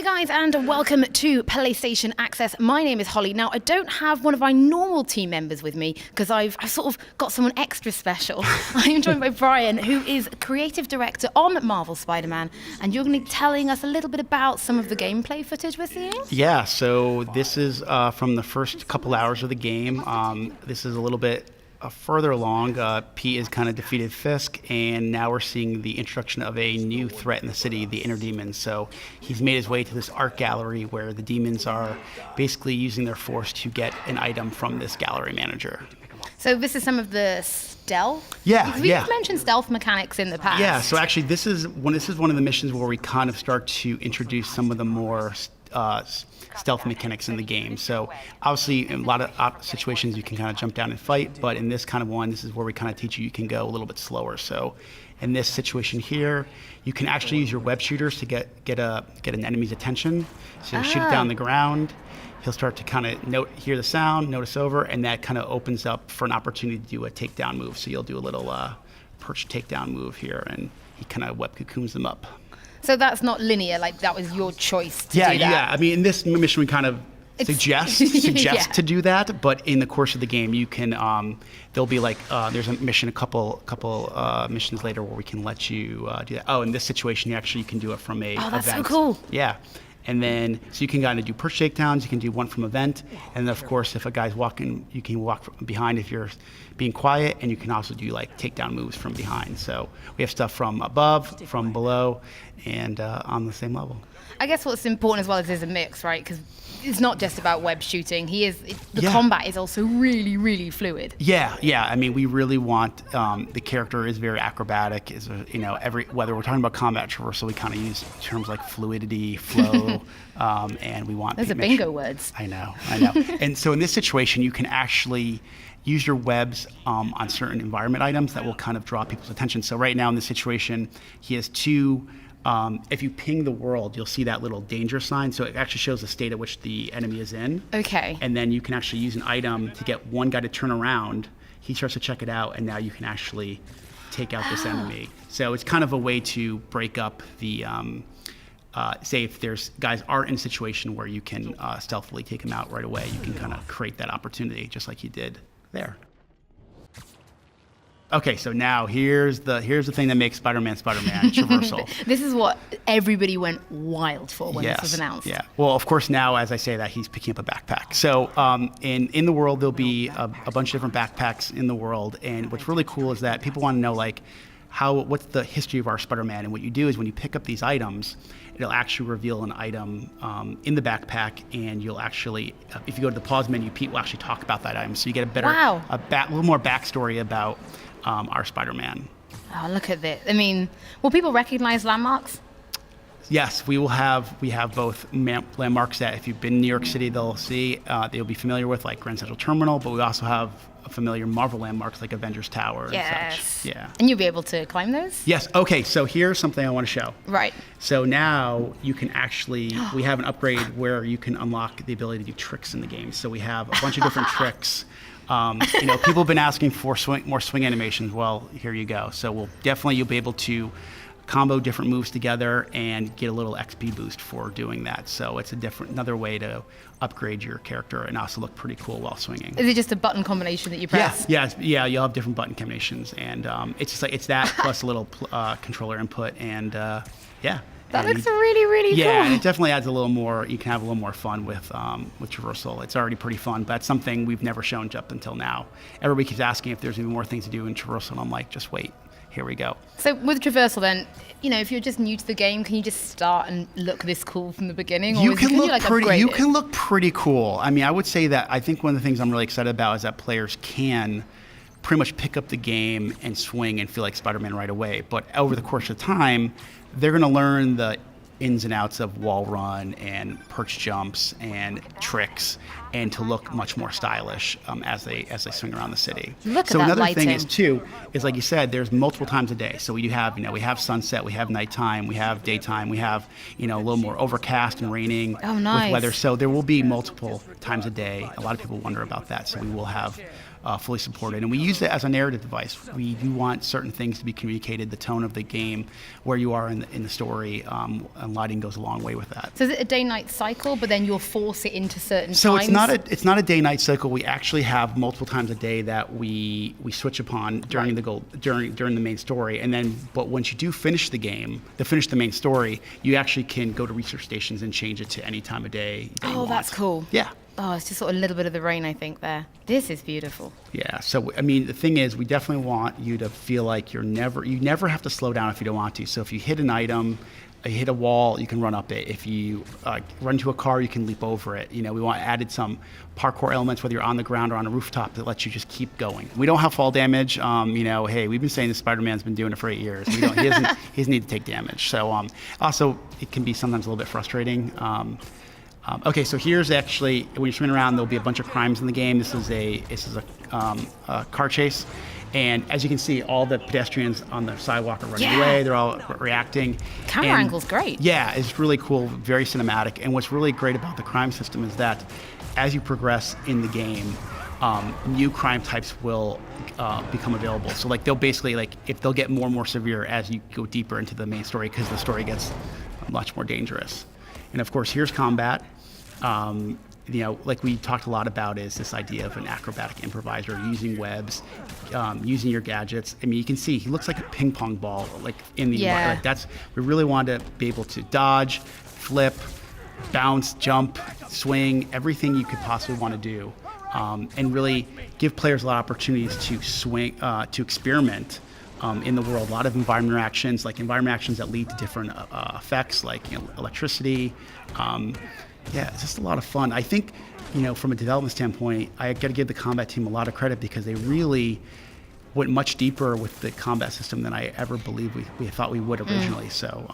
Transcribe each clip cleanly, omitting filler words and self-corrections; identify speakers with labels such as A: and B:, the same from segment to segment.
A: Hey guys, and welcome to PlayStation Access. My name is Holly. Now, I don't have one of my normal team members with me because I've sort of got someone extra special. I am joined by Brian, who is creative director on Marvel Spider-Man, and you're going to be telling us a little bit about some of the gameplay footage we're seeing?
B: Yeah, so this is from the first couple hours of the game. This is a little bit further along. Pete has kind of defeated Fisk, and now we're seeing the introduction of a new threat in the city, the Inner Demons. So he's made his way to this art gallery where the demons are basically using their force to get an item from this gallery manager.
A: So this is some of the stealth?
B: Yeah,
A: We've mentioned stealth mechanics in the past.
B: Yeah, so actually this is one of the missions where we kind of start to introduce some of the more stealth mechanics in the game. So obviously in a lot of situations you can kind of jump down and fight, but in this kind of one, this is where we kind of teach you can go a little bit slower. So in this situation here, you can actually use your web shooters to get an enemy's attention. So you shoot it down the ground, he'll start to kind of hear the sound, notice over, and that kind of opens up for an opportunity to do a takedown move. So you'll do a little perch takedown move here, and he kind of web cocoons them up.
A: So that's not linear, like that was your choice to do that?
B: Yeah. I mean, in this mission, we kind of suggest to do that, but in the course of the game, you can. There'll be like there's a mission, a couple missions later where we can let you do that. Oh, in this situation, you can do it from a
A: that's
B: event.
A: So cool.
B: Yeah. And then, so you can kind of do perch takedowns, you can do one from event, and then of course, if a guy's walking, you can walk behind if you're being quiet, and you can also do like takedown moves from behind. So we have stuff from above, from below, and on the same level.
A: I guess what's important as well is there's a mix, right? Because it's not just about web shooting. The combat is also really, really fluid.
B: Yeah. I mean, we really want the character is very acrobatic. Whether we're talking about combat traversal, we kind of use terms like fluidity, flow, and we want.
A: Those are bingo words.
B: I know. And so in this situation, you can actually use your webs on certain environment items that will kind of draw people's attention. So right now in this situation, he has two. If you ping the world, you'll see that little danger sign. So it actually shows the state at which the enemy is in.
A: Okay.
B: And then you can actually use an item to get one guy to turn around. He starts to check it out, and now you can actually take out this enemy. So it's kind of a way to break up the, say if there's guys are in a situation where you can stealthily take them out right away, you can kind of create that opportunity just like you did there. Okay, so now here's the thing that makes Spider-Man traversal.
A: This is what everybody went wild for when this was announced.
B: Yeah. Well, of course, now as I say that, he's picking up a backpack. So in the world, there'll be a bunch of different backpacks in the world, and what's really cool is that people want to know what's the history of our Spider-Man, and what you do is when you pick up these items, it'll actually reveal an item in the backpack, and you'll actually, if you go to the pause menu, Pete will actually talk about that item, so you get a little more backstory about our Spider-Man.
A: Oh, look at this. I mean, will people recognize landmarks?
B: Yes, we have both landmarks that if you've been in New York City, they'll be familiar with, like Grand Central Terminal, but we also have familiar Marvel landmarks like Avengers Tower and such. Yeah.
A: And you'll be able to climb those?
B: Yes. Okay, so here's something I want to show.
A: Right.
B: So now you can actually, we have an upgrade where you can unlock the ability to do tricks in the game. So we have a bunch of different tricks. People have been asking for more swing animations. Well, here you go. So you'll be able to combo different moves together and get a little XP boost for doing that. So it's another way to upgrade your character and also look pretty cool while swinging.
A: Is it just a button combination that you press?
B: Yeah. You'll have different button combinations, and it's just like it's that plus a little controller input, and
A: That looks really, really cool.
B: Yeah, and it definitely adds a little more. You can have a little more fun with traversal. It's already pretty fun, but that's something we've never shown up until now. Everybody keeps asking if there's even more things to do in traversal, and I'm like, just wait. Here we go.
A: So with traversal, then, if you're just new to the game, can you just start and look this cool from the beginning? Or
B: You can look pretty cool. I mean, I would say that I think one of the things I'm really excited about is that players can pretty much pick up the game and swing and feel like Spider-Man right away. But over the course of time, they're going to learn the ins and outs of wall run and perch jumps and tricks, and to look much more stylish as they swing around the city.
A: Look at that
B: another
A: lighting.
B: thing is too is, like you said, there's multiple times a day. So we have sunset, we have nighttime, we have daytime, we have a little more overcast and raining
A: with
B: weather. So there will be multiple times a day. A lot of people wonder about that. So we will have fully supported. And we use it as a narrative device. We do want certain things to be communicated, the tone of the game, where you are in the story, and lighting goes a long way with that.
A: So is it a day-night cycle, but then you'll force it into certain
B: So
A: times?
B: it's not a day-night cycle. We actually have multiple times a day that we switch upon during the main story, and then but once you do finish the game, finish the main story, you actually can go to research stations and change it to any time of day.
A: Oh, that's cool.
B: Yeah.
A: Oh, it's just sort of a little bit of the rain, I think, there. This is beautiful.
B: Yeah. So, I mean, the thing is, we definitely want you to feel like you never have to slow down if you don't want to. So if you hit an item, you hit a wall, you can run up it. If you run to a car, you can leap over it. You know, we added some parkour elements, whether you're on the ground or on a rooftop, that lets you just keep going. We don't have fall damage. You know, hey, we've been saying that Spider-Man's been doing it for 8 years. He doesn't need to take damage. So also, it can be sometimes a little bit frustrating. Okay, so here's actually, when you're swimming around, there'll be a bunch of crimes in the game. This is a car chase. And as you can see, all the pedestrians on the sidewalk are running away. They're all reacting.
A: Camera angle's great.
B: Yeah, it's really cool, very cinematic. And what's really great about the crime system is that as you progress in the game, new crime types will become available. So like they'll basically, like, if they'll get more and more severe as you go deeper into the main story, because the story gets much more dangerous. And of course, here's combat. You know, like we talked a lot about, is this idea of an acrobatic improviser, using webs, using your gadgets. I mean, you can see he looks like a ping pong ball, like in the like we really wanted to be able to dodge, flip, bounce, jump, swing, everything you could possibly want to do, and really give players a lot of opportunities to swing, to experiment. In the world, a lot of environment interactions, that lead to different effects, like, you know, electricity. Yeah, it's just a lot of fun. I think, you know, from a development standpoint, I got to give the combat team a lot of credit, because they really went much deeper with the combat system than I ever believed we thought we would originally. So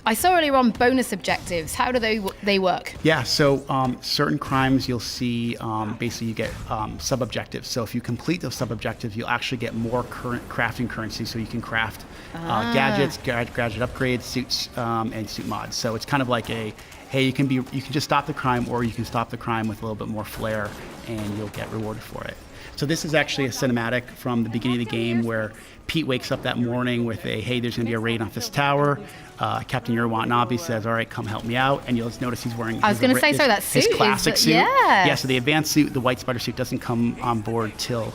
A: I saw earlier on bonus objectives. How do they work?
B: Yeah, so certain crimes you'll see, basically you get sub-objectives. So if you complete those sub-objectives, you'll actually get more crafting currency, so you can craft gadgets, gadget upgrades, suits, and suit mods. So it's kind of like hey, you can just stop the crime, or you can stop the crime with a little bit more flair, and you'll get rewarded for it. So this is actually a cinematic from the beginning of the game, where Pete wakes up that morning with hey, there's going to be a raid on this tower. Captain Yuri Watanabe says, all right, come help me out. And you'll notice he's wearing his classic suit. Yeah, so the advanced suit, the white spider suit, doesn't come on board till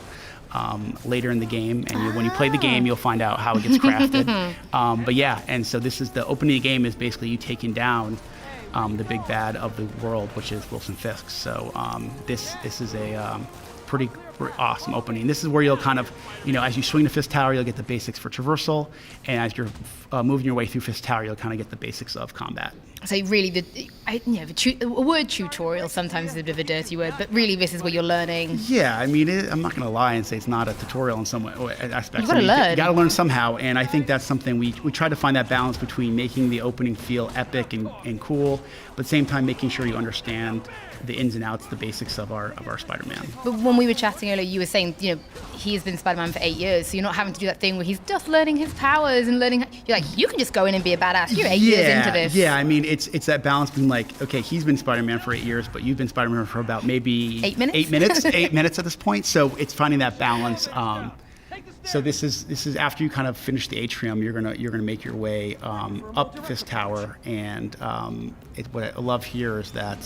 B: later in the game. And when you play the game, you'll find out how it gets crafted. But yeah, and so this is the opening of the game, is basically you taking down the big bad of the world, which is Wilson Fisk. So this is a pretty awesome opening. This is where you'll kind of, you know, as you swing the Fist Tower, you'll get the basics for traversal, and as you're moving your way through Fist Tower, you'll kind of get the basics of combat.
A: So really, the word tutorial sometimes is a bit of a dirty word, but really this is where you're learning.
B: Yeah, I mean, I'm not going to lie and say it's not a tutorial in some way, aspects.
A: You've got to learn.
B: You got to learn somehow, and I think that's something we try to find that balance between making the opening feel epic and cool, but at the same time making sure you understand the ins and outs, the basics of our Spider-Man.
A: But when we were chatting earlier, you were saying, you know, he has been Spider-Man for 8 years, so you're not having to do that thing where he's just learning his powers and learning. You're like, you can just go in and be a badass. You're 8 years into this.
B: Yeah, I mean, it's that balance between, like, okay, he's been Spider-Man for 8 years, but you've been Spider-Man for about maybe
A: 8 minutes.
B: 8 minutes, 8 minutes at this point. So it's finding that balance. So this is after you kind of finish the atrium, you're gonna make your way up Fist Tower, and what I love here is that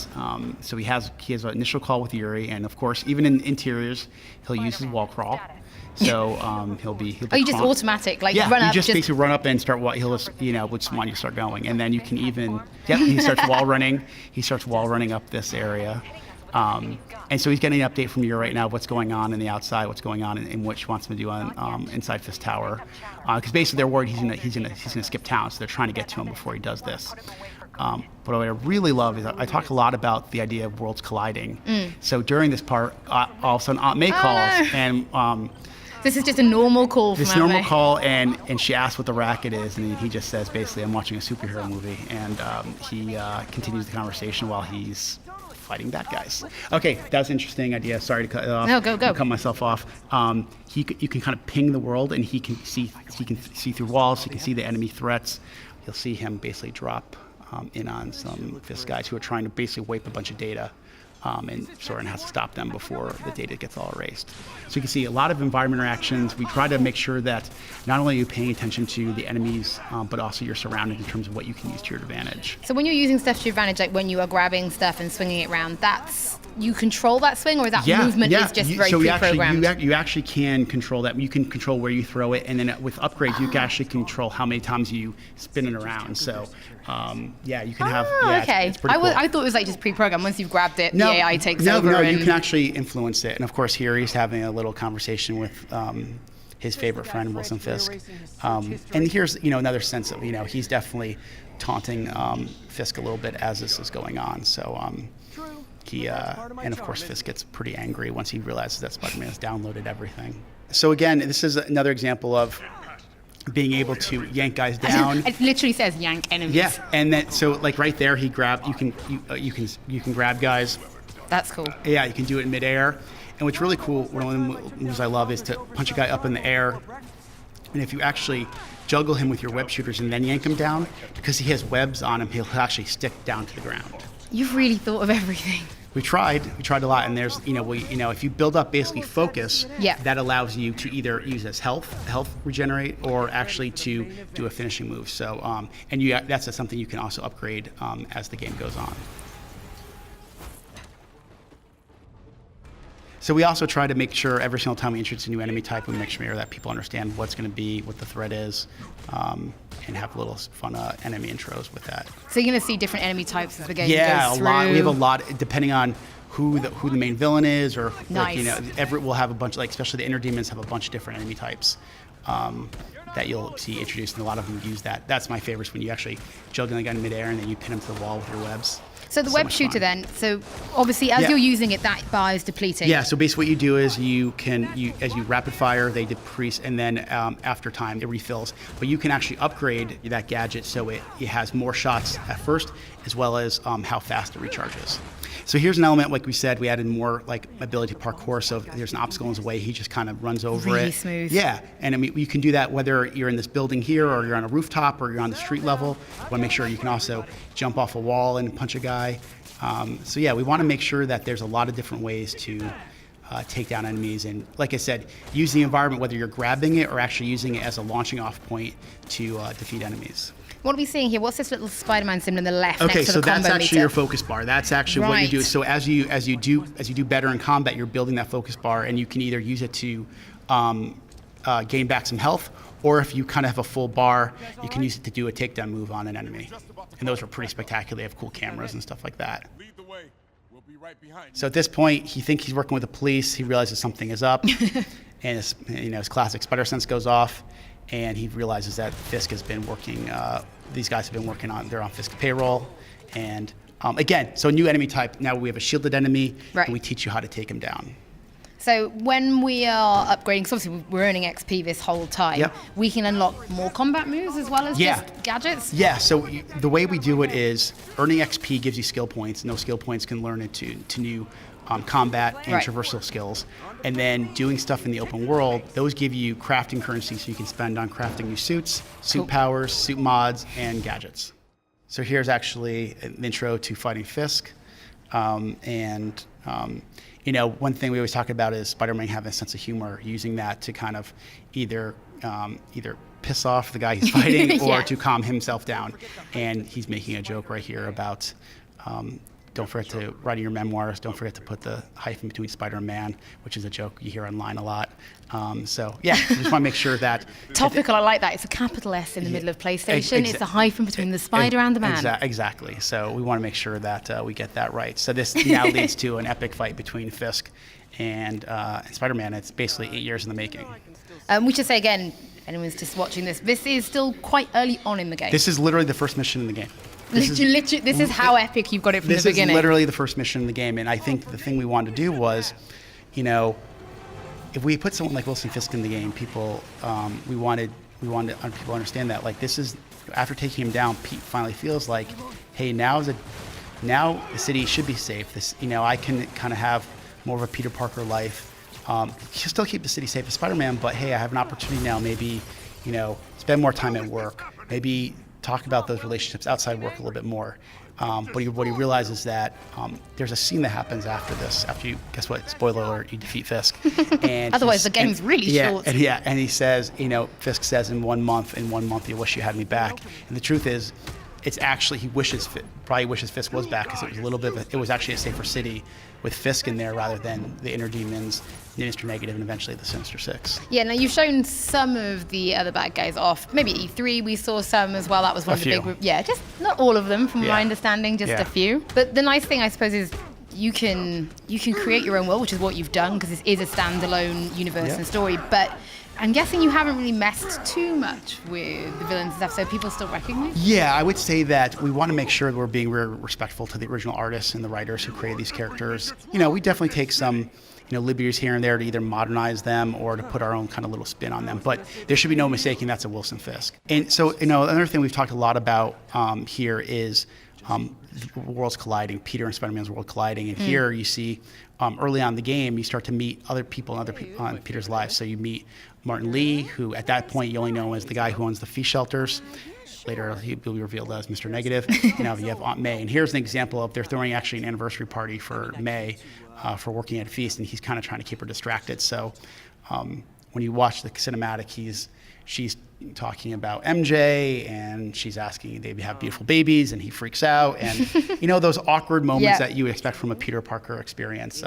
B: so he has an initial call with Yuri, and of course even in interiors he'll use his wall crawl. So he'll be.
A: Oh, you just automatic, like
B: yeah,
A: run up.
B: You just basically run up and start. He'll just, you know, which one you start going, and then you can even. Yep, he starts wall running. He starts wall running up this area. And so he's getting an update from you right now, what's going on in the outside, what's going on in what he wants him to do on inside Fist Tower, because basically they're worried he's gonna skip town, so they're trying to get to him before he does this. But what I really love is I talk a lot about the idea of worlds colliding. So during this part, all of a sudden Aunt May calls, and
A: this is just a normal call.
B: This normal call, and she asks what the racket is, and he just says basically, I'm watching a superhero movie, and he continues the conversation while he's fighting bad guys. Okay, that's an interesting idea. Sorry to cut it off.
A: No, go.
B: Cut myself off. You can kind of ping the world, and he can see through walls. He can see the enemy threats. You'll see him basically drop in on some Fist guys who are trying to basically wipe a bunch of data and Soren has to stop them before the data gets all erased. So you can see a lot of environment interactions. We try to make sure that not only are you paying attention to the enemies, but also your surroundings in terms of what you can use to your advantage.
A: So when you're using stuff to your advantage, like when you are grabbing stuff and swinging it around, you control that swing, or that movement is just very pre-programmed?
B: You actually can control that. You can control where you throw it, and then with upgrades, you can actually control how many times you spin it around. So, you can have.
A: Okay.
B: It's pretty cool.
A: I thought it was like just pre-programmed. Once you've grabbed it, the AI takes
B: no,
A: over.
B: No, you can actually influence it. And of course, here he's having a little conversation with his favorite friend, Wilson Fisk. And here's another sense of he's definitely taunting Fisk a little bit as this is going on. So. And of course Fisk gets pretty angry once he realizes that Spider-Man has downloaded everything. So again, this is another example of being able to yank guys down.
A: It literally says yank enemies.
B: Yeah, and then so like right there, you can grab guys.
A: That's cool.
B: Yeah, you can do it in midair. And what's really cool, one of the moves I love is to punch a guy up in the air, and if you actually juggle him with your web shooters and then yank him down, because he has webs on him, he'll actually stick down to the ground.
A: You've really thought of everything.
B: We tried a lot, and there's, if you build up basically focus, that allows you to either use as health regenerate, or actually to do a finishing move. So, that's something you can also upgrade as the game goes on. So we also try to make sure every single time we introduce a new enemy type, we make sure that people understand what's going to be, what the threat is, and have little fun enemy intros with that.
A: So you're going to see different enemy types as the game goes through?
B: Yeah, a lot. We have a lot, depending on who the main villain is, or
A: nice.
B: We'll have a bunch, especially the inner demons have a bunch of different enemy types that you'll see introduced, and a lot of them use that. That's my favorite, when you actually juggle the guy in midair and then you pin him to the wall with your webs.
A: So the web shooter then, so obviously as you're using it, that bar is depleting.
B: Yeah, so basically what you do is as you rapid fire, they decrease, and then after time it refills. But you can actually upgrade that gadget so it has more shots at first, as well as how fast it recharges. So here's an element, like we said, we added more ability to parkour. So if there's an obstacle in his way, he just kind of runs over
A: really
B: it.
A: Smooth.
B: Yeah, and I mean you can do that whether you're in this building here, or you're on a rooftop, or you're on the street level. You want to make sure you can also jump off a wall and punch a guy. So yeah, we want to make sure that there's a lot of different ways to take down enemies, and like I said, use the environment, whether you're grabbing it or actually using it as a launching off point to defeat enemies.
A: What are we seeing here? What's this little Spider-Man symbol on the left
B: Okay,
A: next to the combo meter?
B: so that's actually your focus bar. That's actually what you do. So as you do better in combat, you're building that focus bar, and you can either use it to gain back some health, or if you kind of have a full bar, you can use it to do a takedown move on an enemy. And those are pretty spectacular. They have cool cameras and stuff like that. So at this point, he thinks he's working with the police. He realizes something is up, and his classic spider sense goes off, and he realizes that Fisk has been working. These guys have been working they're on Fisk payroll, and again, so a new enemy type. Now we have a shielded enemy, and we teach you how to take him down.
A: So when we are upgrading, because obviously we're earning XP this whole time, we can unlock more combat moves as well as just gadgets?
B: Yeah, so the way we do it is earning XP gives you skill points. No skill points can learn into new combat and traversal skills. And then doing stuff in the open world, those give you crafting currency, so you can spend on crafting new suits, suit powers, suit mods, and gadgets. So here's actually an intro to fighting Fisk. One thing we always talk about is Spider-Man having a sense of humor, using that to kind of either piss off the guy he's fighting or to calm himself down. And he's making a joke right here about don't forget to write in your memoirs, don't forget to put the hyphen between Spider and Man, which is a joke you hear online a lot. So yeah, we just want to make sure that...
A: Topical, I like that. It's a capital S in the middle of PlayStation. It's a hyphen between the Spider and the Man.
B: Exactly. So we want to make sure that we get that right. So this now leads to an epic fight between Fisk and Spider-Man. It's basically 8 years in the making.
A: We should say again, anyone's just watching this is still quite early on in the game.
B: This is literally the first mission in the game.
A: This is how epic you've got it from the beginning.
B: This is literally the first mission in the game, and I think the thing we wanted to do was, if we put someone like Wilson Fisk in the game, we wanted people to understand that this is, after taking him down, Pete finally feels like, hey, now the city should be safe. I can kind of have more of a Peter Parker life. Still keep the city safe as Spider-Man, but hey, I have an opportunity now. Maybe spend more time at work. Maybe talk about those relationships outside work a little bit more. What he realizes that there's a scene that happens after this. After you, guess what? Spoiler alert: you defeat Fisk. And
A: otherwise, the game's really short.
B: And he says, Fisk says, in 1 month, you wish you had me back. And the truth is, it's actually probably wishes Fisk was back, because it was a little bit it was actually a safer city with Fisk in there rather than the Inner Demons, the Mr. Negative, and eventually the Sinister Six.
A: Yeah, now you've shown some of the other bad guys off. Maybe at E3 we saw some as well. That was one of the big... Yeah, just not all of them from my understanding, just a few. But the nice thing, I suppose, is you can create your own world, which is what you've done, because this is a standalone universe and story. But I'm guessing you haven't really messed too much with the villains and stuff, so people still recognize?
B: Yeah, I would say that we want to make sure that we're being very respectful to the original artists and the writers who created these characters. We definitely take some liberties here and there to either modernize them or to put our own kind of little spin on them. But there should be no mistaking that's a Wilson Fisk. And so, another thing we've talked a lot about here is worlds colliding, Peter and Spider-Man's world colliding. And here you see early on in the game, you start to meet other people on Peter's life. So you meet Martin Lee, who at that point you only know as the guy who owns the feast shelters. Later he'll be revealed as Mr. Negative. Now you have Aunt May. And here's an example of they're throwing actually an anniversary party for May for working at a feast, and he's kind of trying to keep her distracted. So when you watch the cinematic, she's talking about MJ, and she's asking they have beautiful babies, and he freaks out. And those awkward moments that you expect from a Peter Parker experience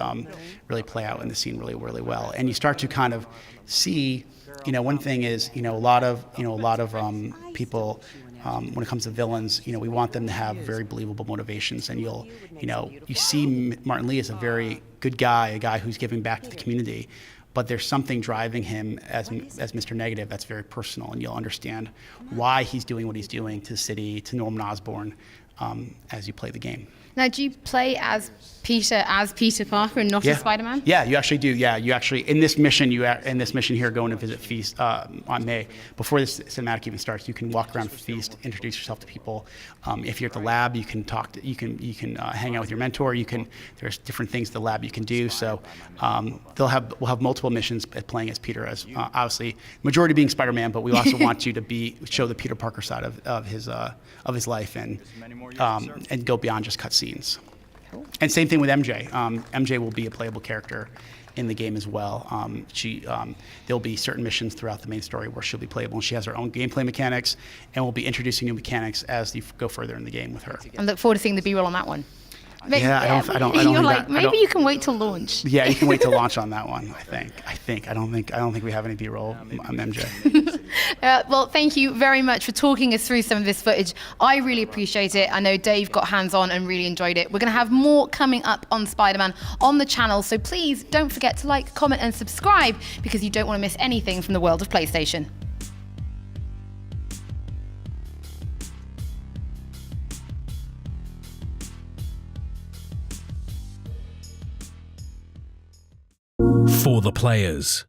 B: really play out in the scene really, really well. And you start to kind of see, one thing is, a lot of people, when it comes to villains, we want them to have very believable motivations. And you see Martin Lee as a very good guy, a guy who's giving back to the community. But there's something driving him as Mr. Negative that's very personal, and you'll understand why he's doing what he's doing to the city, to Norman Osborn, as you play the game.
A: Now, do you play as Peter Parker and not as Spider-Man?
B: Yeah, you actually do. Yeah, you actually in this mission here, going to visit Feast on May. Before this cinematic even starts, you can walk around Feast, introduce yourself to people. If you're at the lab, you can talk. You can hang out with your mentor. There's different things at the lab you can do. So we'll have multiple missions at playing as Peter, as obviously majority being Spider-Man, but we also want you to show the Peter Parker side of his life and go beyond just cutscenes. Cool. And same thing with MJ. MJ will be a playable character in the game as well. There'll be certain missions throughout the main story where she'll be playable, and she has her own gameplay mechanics, and we'll be introducing new mechanics as you go further in the game with her.
A: And look forward to seeing the B-roll on that one.
B: I don't.
A: You're like, maybe you can wait till launch.
B: Yeah, you can wait till launch on that one. I don't think we have any B-roll on MJ.
A: Well, thank you very much for talking us through some of this footage. I really appreciate it. I know Dave got hands-on and really enjoyed it. We're going to have more coming up on Spider-Man on the channel, so please don't forget to like, comment, and subscribe, because you don't want to miss anything from the world of PlayStation.
C: For the players.